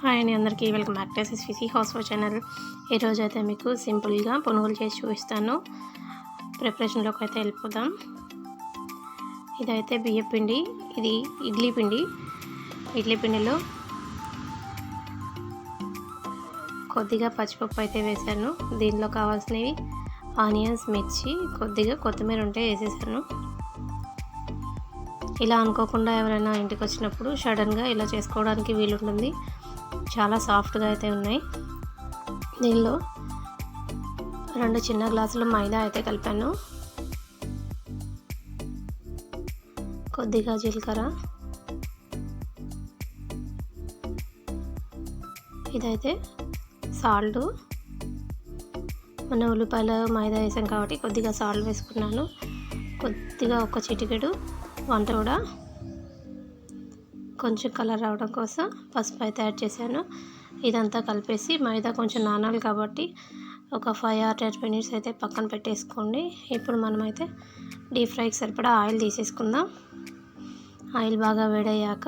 Hi అండి, అందరికీ welcome back to SSVC housewife channel. ఈరోజు అయితే మీకు సింపుల్గా పునుగులు చేసి చూపిస్తాను. ప్రిపరేషన్లోకి అయితే వెళ్ళిపోదాం. ఇదైతే బియ్యం పిండి, ఇది ఇడ్లీ పిండి. ఇడ్లీ పిండిలో కొద్దిగా పచ్చిపప్పు అయితే వేసాను. దీనిలో కావాల్సినవి ఆనియన్స్, మిర్చి, కొద్దిగా కొత్తిమీర ఉంటే వేసేసాను. ఇలా అనుకోకుండా ఎవరైనా ఇంటికి వచ్చినప్పుడు సడన్గా ఇలా చేసుకోవడానికి వీలుంటుంది. చాలా సాఫ్ట్గా అయితే ఉన్నాయి. దీనిలో 2 చిన్న గ్లాసులు మైదా అయితే కలిపాను. కొద్దిగా జీలకర్ర, ఇదైతే సాల్ట్. మన ఉల్లిపాయలు మైదా వేసాం కాబట్టి కొద్దిగా సాల్ట్ వేసుకున్నాను. కొద్దిగా ఒక చిటికెడు వంట కూడా, కొంచెం కలర్ రావడం కోసం పసుపు అయితే యాడ్ చేశాను. ఇదంతా కలిపేసి మైదా కొంచెం నానాలి కాబట్టి ఒక 5 or 10 minutes అయితే పక్కన పెట్టేసుకోండి. ఇప్పుడు మనమైతే డీప్ ఫ్రైకి సరిపడా ఆయిల్ తీసేసుకుందాం. ఆయిల్ బాగా వేడయ్యాక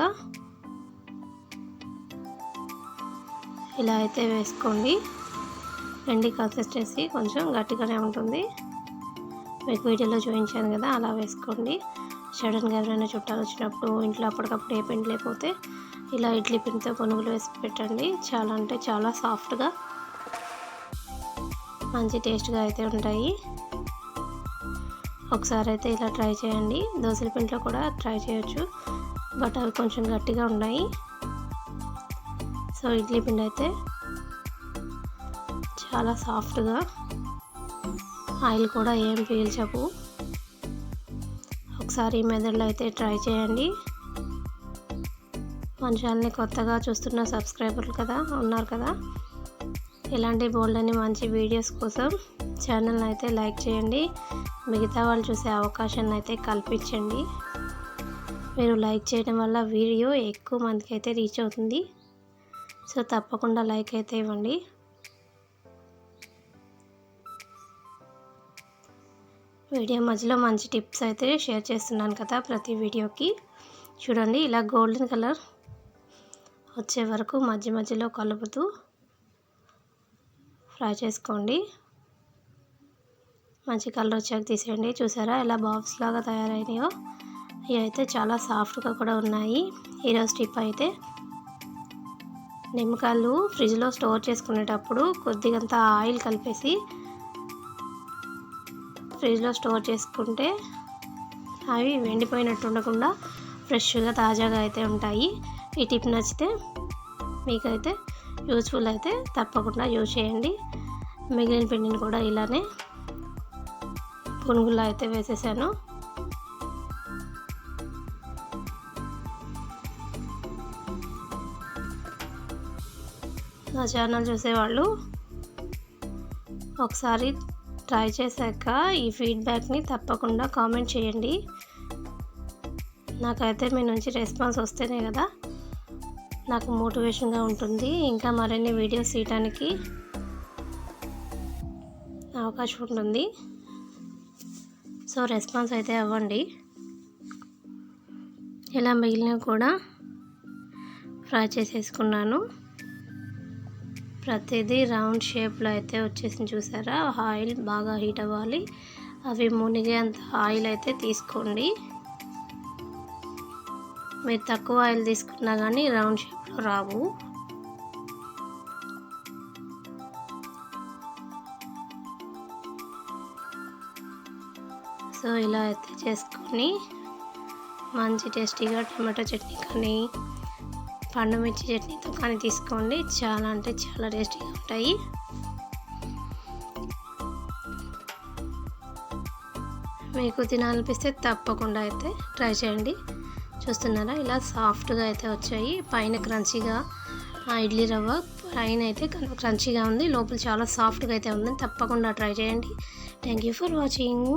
ఇలా అయితే వేసుకోండి. పిండి కన్సిస్టెన్సీ కొంచెం గట్టిగానే ఉంటుంది. మీకు వీడియోలో చూపించాను కదా, అలా వేసుకోండి. సడన్గా ఎవరైనా చుట్టాలు వచ్చినప్పుడు ఇంట్లో అప్పటికప్పుడు ఏ పిండి లేకపోతే ఇలా ఇడ్లీ పిండితో పునుగులు వేసి పెట్టండి. చాలా అంటే చాలా సాఫ్ట్గా, మంచి టేస్ట్గా అయితే ఉంటాయి. ఒకసారి అయితే ఇలా ట్రై చేయండి. దోసల పిండిలో కూడా ట్రై చేయొచ్చు, బట్ అవి కొంచెం గట్టిగా ఉన్నాయి. సో ఇడ్లీ పిండి అయితే చాలా సాఫ్ట్గా, ఆయిల్ కూడా ఏం పీల్చవు. ఒకసారి ఈ మెథడ్లో అయితే ట్రై చేయండి. మన ఛానల్ని కొత్తగా చూస్తున్న సబ్స్క్రైబర్లు ఉన్నారు కదా, ఇలాంటి బోల్డ్ అని మంచి వీడియోస్ కోసం ఛానల్ని అయితే లైక్ చేయండి. మిగతా వాళ్ళు చూసే అవకాశాన్ని అయితే కల్పించండి. మీరు లైక్ చేయడం వల్ల వీడియో ఎక్కువ మందికి అయితే రీచ్ అవుతుంది. సో తప్పకుండా లైక్ అయితే ఇవ్వండి. వీడియో మధ్యలో మంచి టిప్స్ అయితే షేర్ చేస్తున్నాను కదా ప్రతి వీడియోకి. చూడండి, ఇలా గోల్డెన్ కలర్ వచ్చే వరకు మధ్య మధ్యలో కలుపుతూ ఫ్రై చేసుకోండి. మంచి కలర్ వచ్చాక తీసేయండి. చూసారా ఎలా బాక్స్ లాగా తయారైనాయో? ఇవి అయితే చాలా సాఫ్ట్గా కూడా ఉన్నాయి. ఈరోజు టిప్ అయితే, నిమ్మకాయలు ఫ్రిడ్జ్లో స్టోర్ చేసుకునేటప్పుడు కొద్దిగంత ఆయిల్ కలిపేసి ఫ్రిడ్జ్లో స్టోర్ చేసుకుంటే అవి వెండిపోయినట్టు ఉండకుండా ఫ్రెష్గా తాజాగా అయితే ఉంటాయి. ఈ టిప్ నచ్చితే మీకైతే యూజ్ఫుల్ అయితే తప్పకుండా యూజ్ చేయండి. మిగిలిన పిండిని కూడా ఇలానే పునుగుల్లో అయితే వేసేసాను. నా ఛానల్ చూసేవాళ్ళు ఒకసారి ట్రై చేశాక ఈ ఫీడ్బ్యాక్ని తప్పకుండా కామెంట్ చేయండి. నాకైతే మీ నుంచి రెస్పాన్స్ వస్తేనే కదా నాకు మోటివేషన్గా ఉంటుంది, ఇంకా మరిన్ని వీడియోస్ తీయడానికి అవకాశం ఉంటుంది. సో రెస్పాన్స్ అయితే అవ్వండి. ఇలా మిగిలినవి కూడా ఫ్రై చేసేసుకున్నాను. ప్రతిదీ రౌండ్ షేప్లో అయితే వచ్చేసింది. చూసారా, ఆయిల్ బాగా హీట్ అవ్వాలి. అవి మునిగేంత ఆయిల్ అయితే తీసుకోండి. మీరు తక్కువ ఆయిల్ తీసుకున్నా కానీ రౌండ్ షేప్లో రావు. సో ఇలా అయితే చేసుకొని మంచి టేస్టీగా టమాటో చట్నీ కానీ పండుమిర్చి చట్నీతో కానీ తీసుకోండి. చాలా అంటే చాలా టేస్టీగా ఉంటాయి. మీకు తినాలనిపిస్తే తప్పకుండా అయితే ట్రై చేయండి. చూస్తున్నారా, ఇలా సాఫ్ట్గా అయితే వచ్చాయి. పైన క్రంచీగా ఇడ్లీ రవ్వ పైన అయితే క్రంచీగా ఉంది, లోపల చాలా సాఫ్ట్గా అయితే ఉంది. తప్పకుండా ట్రై చేయండి. Thank you for watching.